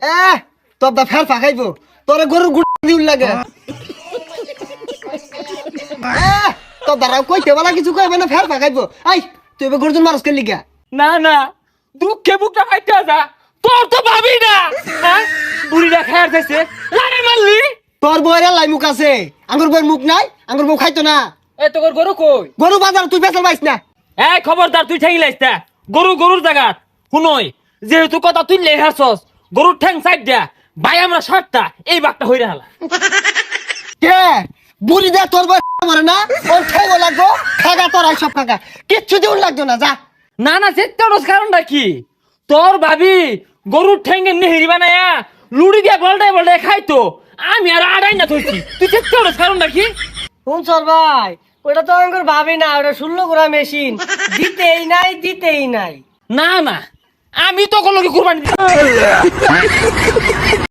তোর দা ফের ফাঁকাইব তোরে গরুর গুড় দিউল লাগে তোর দ্বারা কইতে বলা কিছু কইবে না ফের ফাঁকাইব আই তুই এবার গরুজন মানুষ করলি গা না না দুঃখে বুকটা ফাইতে আসা তোর তো ভাবি না হ্যাঁ বুড়িটা খেয়ার খাইছে লারে মারলি তোর বউয়ের লাই মুখ আছে আঙ্গুর বউয়ের মুখ নাই আঙ্গুর বউ খাইতো না এ তোর গরু কই গরু বাজার তুই বেচাল পাইস না এই খবরদার তুই ঠেঙ্গি লাইস না গরুর জায়গা শুনই যেহেতু কথা তুই লেহারছস গরুর ঠ্যাং সাইড দিয়া ভাই আমরা সাতটা এই বাঘটা হইরা হালা কে বুড়ি দে তোর বউ মরে না ওর খাইব লাগবো খাগা তোর আই সব খাগা কিচ্ছু দিউল লাগতো না যা না না সেটার কারণটা কি তোর ভাবি গরুর ঠ্যাঙ্গে নেহেরি বানায়া লুড়ি দিয়া বলটাই খাইতো আমি আর আড়াই না থইছি তুই সেটার কারণটা কি শুন সর ভাই ওটা তো আমার ভাবি না ওটা 16 গোড়া মেশিন দিতেই নাই না না আমি তো কোনো কুরবানি